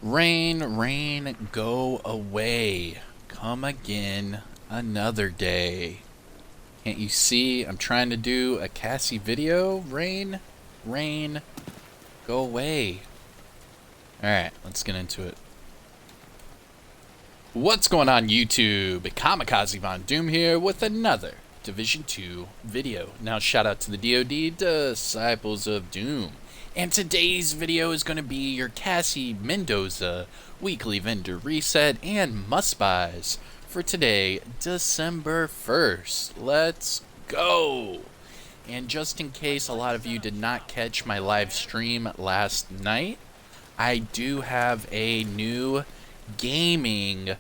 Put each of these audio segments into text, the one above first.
Rain, rain, go away. Come again another day. Can't you see I'm trying to do a Cassie video? Rain, rain, go away. Alright, let's get into it. What's going on YouTube? Kamikazevondoom here with another Division 2 video. Now shout out to the DoD, Disciples of Doom. And today's video is going to be your Cassie Mendoza weekly vendor reset and must-buys for today, December 1st. Let's go! And just in case a lot of you did not catch my live stream last night, I do have a new gaming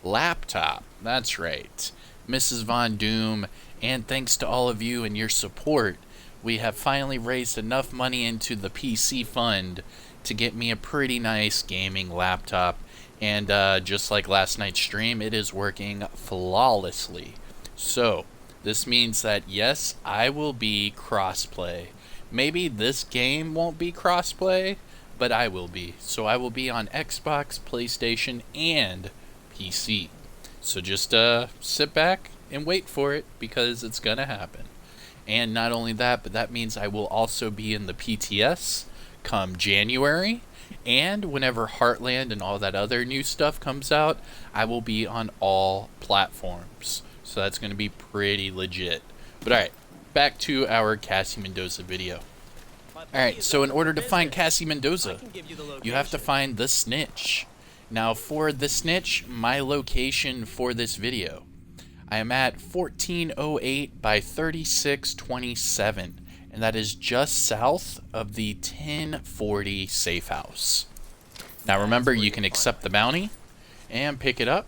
laptop. That's right, Mrs. Von Doom, and thanks to all of you and your support, we have finally raised enough money into the PC fund to get me a pretty nice gaming laptop. And just like last night's stream, it is working flawlessly. So this means that yes, I will be crossplay. Maybe this game won't be crossplay, but I will be. So I will be on Xbox, PlayStation, and PC. So just sit back and wait for it, because it's gonna happen. And not only that, but that means I will also be in the PTS come January. And whenever Heartland and all that other new stuff comes out, I will be on all platforms. So that's going to be pretty legit. But alright, back to our Cassie Mendoza video. Alright, so in order to find Cassie Mendoza, you have to find the snitch. Now for the snitch, my location for this video, I am at 1408 by 3627, and that is just south of the 1040 safe house. Now remember, you can accept the bounty and pick it up,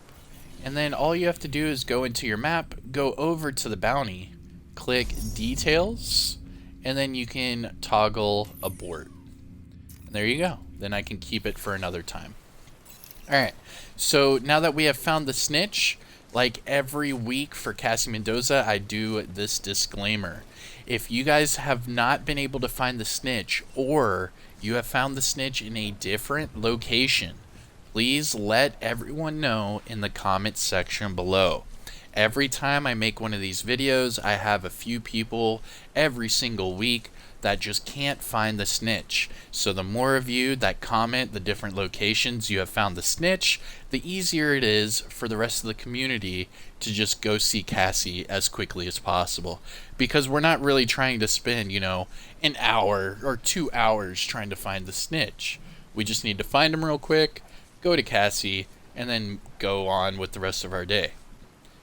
and then all you have to do is go into your map, go over to the bounty, click details, and then you can toggle abort. And there you go. Then I can keep it for another time. Alright, so now that we have found the snitch, like every week for Cassie Mendoza, I do this disclaimer. If you guys have not been able to find the snitch, or you have found the snitch in a different location, please let everyone know in the comments section below. Every time I make one of these videos, I have a few people every single week that just can't find the snitch. So the more of you that comment the different locations you have found the snitch, the easier it is for the rest of the community to just go see Cassie as quickly as possible. Because we're not really trying to spend, you know, an hour or 2 hours trying to find the snitch. We just need to find him real quick, go to Cassie, and then go on with the rest of our day.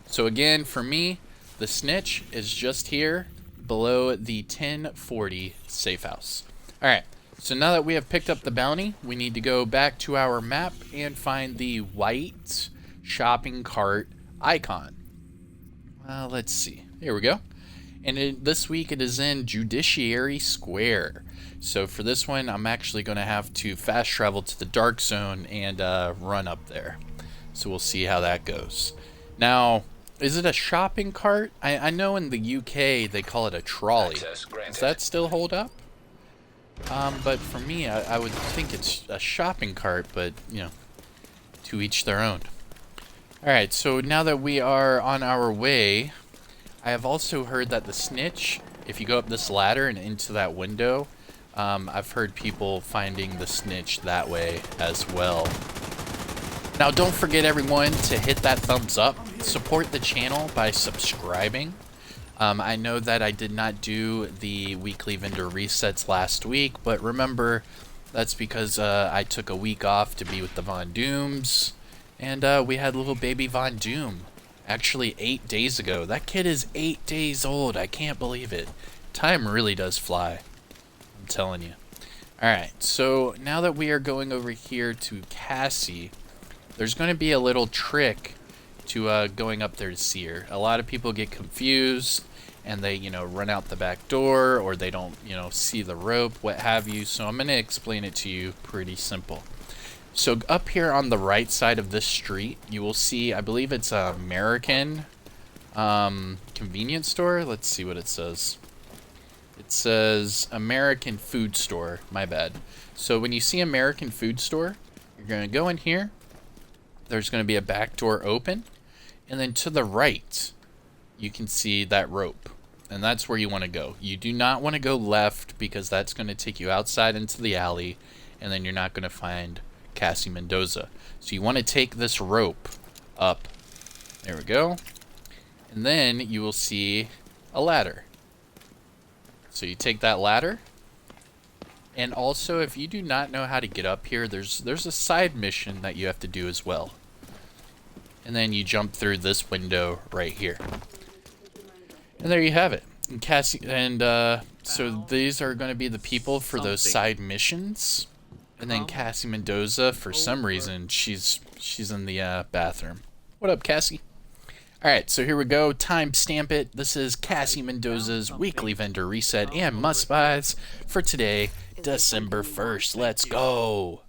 So again, for me, the snitch is just here below the 1040 safe house. Alright, so now that we have picked up the bounty, we need to go back to our map and find the white shopping cart icon. Let's see. Here we go. And this week it is in Judiciary Square. So for this one, I'm actually going to have to fast travel to the dark zone and run up there. So we'll see how that goes. Now, is it a shopping cart? I know in the UK they call it a trolley. Does that still hold up? But for me, I would think it's a shopping cart, but, you know, to each their own. Alright, so now that we are on our way, I have also heard that the snitch, if you go up this ladder and into that window, I've heard people finding the snitch that way as well. Now don't forget, everyone, to hit that thumbs up. Support the channel by subscribing. I know that I did not do the weekly vendor resets last week, but remember, that's because I took a week off to be with the Von Dooms, and we had little baby Von Doom actually 8 days ago. That kid is 8 days old. I can't believe it. Time really does fly. I'm telling you. Alright, so now that we are going over here to Cassie, there's going to be a little trick to going up there to see her. A lot of people get confused and they, you know, run out the back door, or they don't, you know, see the rope, what have you. So I'm going to explain it to you pretty simple. So up here on the right side of this street, you will see, I believe it's a American convenience store. Let's see what it says. It says American Food Store. My bad. So when you see American Food Store, You're going to go in here. There's going to be a back door open. And then to the right, you can see that rope. And that's where you want to go. You do not want to go left because that's going to take you outside into the alley. And then you're not going to find Cassie Mendoza. So you want to take this rope up. There we go. And then you will see a ladder. So you take that ladder. And also, if you do not know how to get up here, there's a side mission that you have to do as well. And then you jump through this window right here. And there you have it. And Cassie, so these are going to be the people for those side missions. And then Cassie Mendoza, for some reason, she's in the bathroom. What up, Cassie? Alright, so here we go. Timestamp it. This is Cassie Mendoza's weekly vendor reset and must-buys for today, December 1st. Let's go!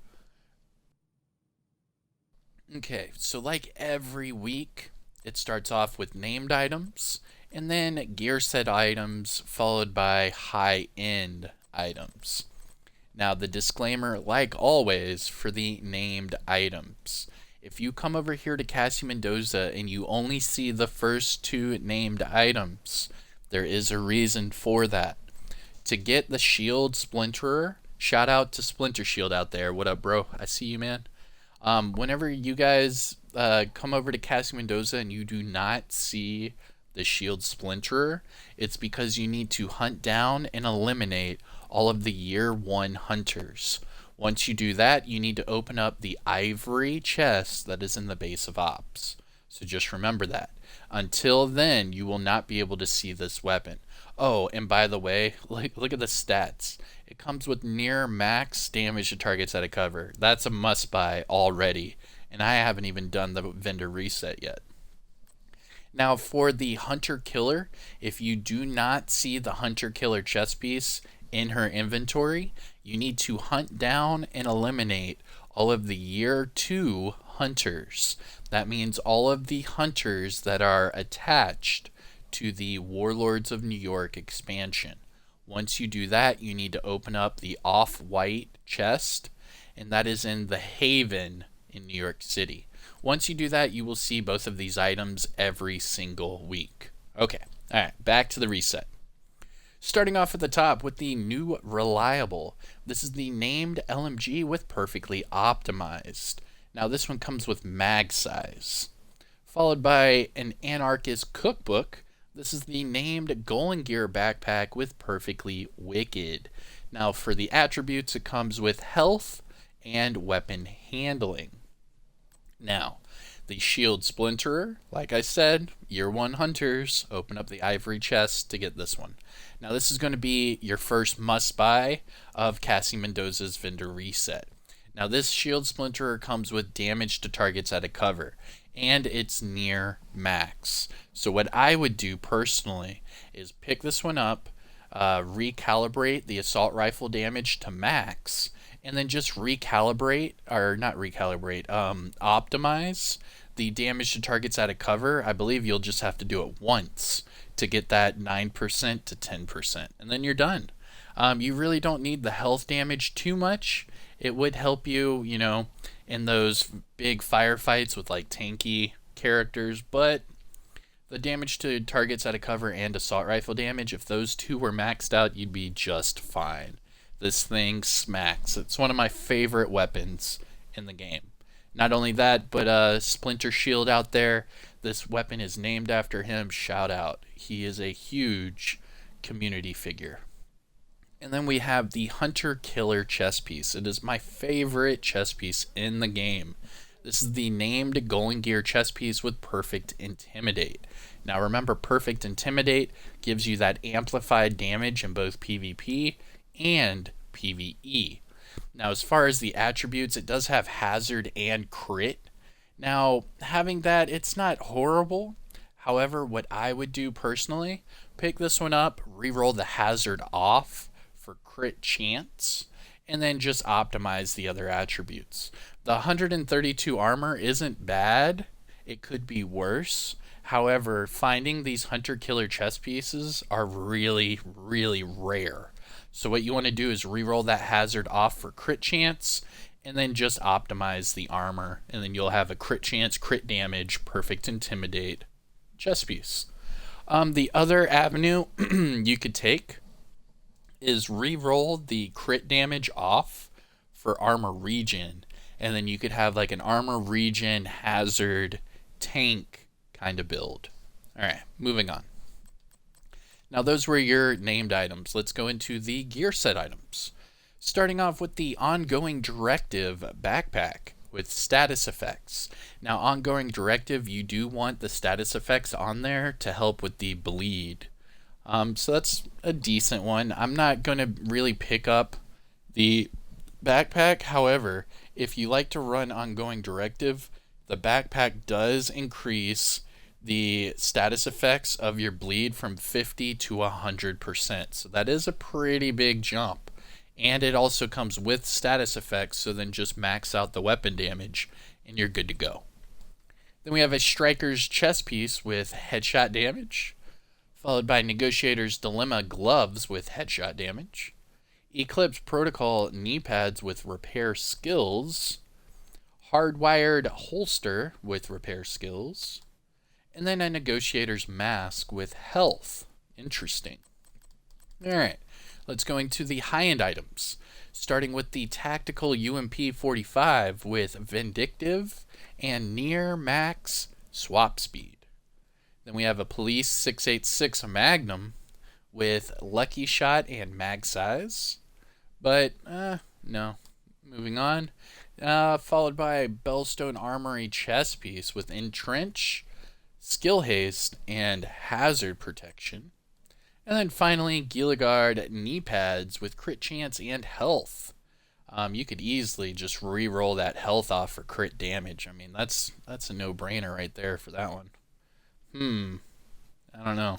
Okay, so like every week, it starts off with named items, and then gear set items, followed by high-end items. Now, the disclaimer, like always, for the named items. If you come over here to Cassie Mendoza and you only see the first two named items, there is a reason for that. To get the shield splinterer, shout out to Splinter Shield out there. What up, bro? I see you, man. Whenever you guys come over to Cassie Mendoza and you do not see the shield splinterer, it's because you need to hunt down and eliminate all of the year 1 hunters. Once you do that, you need to open up the ivory chest that is in the base of ops. So just remember that. Until then, you will not be able to see this weapon. Oh, and by the way, look at the stats. It comes with near max damage to targets out of cover. That's a must-buy already, and I haven't even done the vendor reset yet. Now, for the Hunter-Killer, if you do not see the Hunter-Killer chest piece in her inventory, you need to hunt down and eliminate all of the year 2 hunters. That means all of the hunters that are attached to the Warlords of New York expansion. Once you do that, you need to open up the off-white chest, and that is in the Haven in New York City. Once you do that, you will see both of these items every single week. Okay, alright, back to the reset. Starting off at the top with the new Reliable. This is the named LMG with Perfectly Optimized. Now this one comes with mag size. Followed by an Anarchist Cookbook. This is the named Golden Gear backpack with Perfectly Wicked. Now for the attributes, it comes with health and weapon handling. Now, the Shield Splinterer, like I said, year 1 hunters, open up the ivory chest to get this one. Now this is going to be your first must-buy of Cassie Mendoza's vendor reset. Now this Shield Splinterer comes with damage to targets out of cover, and it's near max. So what I would do personally is pick this one up, recalibrate the assault rifle damage to max, and then just optimize the damage to targets out of cover. I believe you'll just have to do it once to get that 9% to 10%, and then you're done. You really don't need the health damage too much. It would help you, you know, in those big firefights with like tanky characters, but the damage to targets out of cover and assault rifle damage, if those two were maxed out, you'd be just fine. This thing smacks. It's one of my favorite weapons in the game. Not only that, but Splinter Shield out there, this weapon is named after him. Shout out. He is a huge community figure. And then we have the Hunter-Killer chest piece. It is my favorite chest piece in the game. This is the named Golden Gear chest piece with Perfect Intimidate. Now remember, Perfect Intimidate gives you that amplified damage in both PvP and PvE. Now as far as the attributes, it does have hazard and crit. Now having that, it's not horrible. However, what I would do personally, pick this one up, reroll the hazard off for crit chance, and then just optimize the other attributes. The 132 armor isn't bad. It could be worse. However, finding these Hunter-Killer chest pieces are really, really rare. So what you want to do is reroll that hazard off for crit chance, and then just optimize the armor, and then you'll have a crit chance, crit damage, perfect intimidate chest piece. The other avenue you could take is re-roll the crit damage off for armor regen, and then you could have like an armor regen hazard tank kind of build. Alright, moving on. Now those were your named items. Let's go into the gear set items. Starting off with the Ongoing Directive backpack with status effects. Now Ongoing Directive, you do want the status effects on there to help with the bleed. So that's a decent one. I'm not going to really pick up the backpack. However, if you like to run Ongoing Directive, the backpack does increase the status effects of your bleed from 50 to 100%. So that is a pretty big jump. And it also comes with status effects, so then just max out the weapon damage and you're good to go. Then we have a Striker's chest piece with headshot damage, followed by Negotiator's Dilemma gloves with headshot damage, Eclipse Protocol knee pads with repair skills, Hardwired holster with repair skills, and then a Negotiator's mask with health. Interesting. Alright, let's go into the high-end items, starting with the Tactical UMP-45 with Vindictive and Near Max Swap Speed. Then we have a Police 686 Magnum with Lucky Shot and Mag Size. But, no. Moving on. Followed by Bellstone Armory chest piece with Entrench, Skill Haste, and Hazard Protection. And then finally, Gilligard knee pads with crit chance and health. You could easily just re-roll that health off for crit damage. I mean, that's a no-brainer right there for that one. I don't know.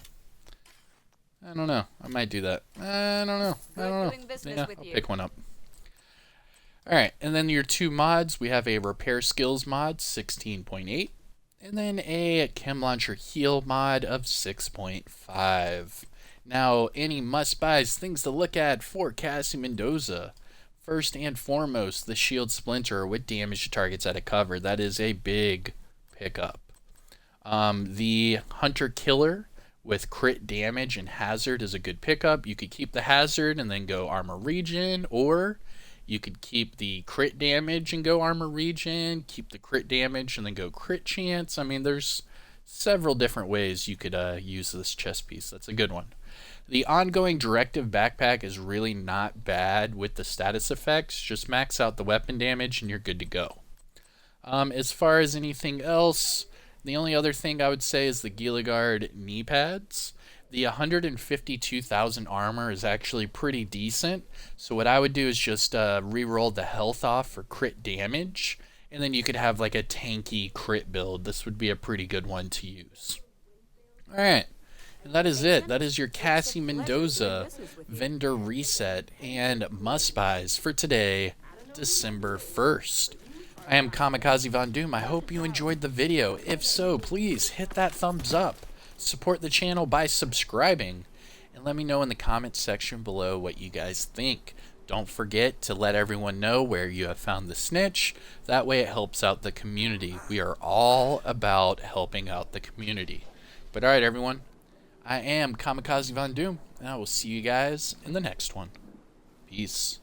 I might do that. I don't know. Yeah, I'll pick one up. Alright, and then your two mods, we have a Repair Skills mod, 16.8. And then a Chem Launcher Heal mod of 6.5. Now, any must-buys, things to look at for Cassie Mendoza. First and foremost, the Shield Splinter with damage to targets at a cover. That is a big pickup. The Hunter Killer with crit damage and hazard is a good pickup. You could keep the hazard and then go armor regen, or you could keep the crit damage and go armor regen, keep the crit damage and then go crit chance. I mean, there's several different ways you could use this chest piece. That's a good one. The Ongoing Directive backpack is really not bad with the status effects. Just max out the weapon damage and you're good to go. As far as anything else, the only other thing I would say is the Gilligard knee pads. The 152,000 armor is actually pretty decent. So what I would do is just re-roll the health off for crit damage. And then you could have like a tanky crit build. This would be a pretty good one to use. Alright. And that is it. That is your Cassie Mendoza vendor reset and must-buys for today, December 1st. I am Kamikazevondoom. I hope you enjoyed the video. If so, please hit that thumbs up. Support the channel by subscribing. And let me know in the comments section below what you guys think. Don't forget to let everyone know where you have found the snitch. That way it helps out the community. We are all about helping out the community. But alright everyone, I am Kamikazevondoom, and I will see you guys in the next one. Peace.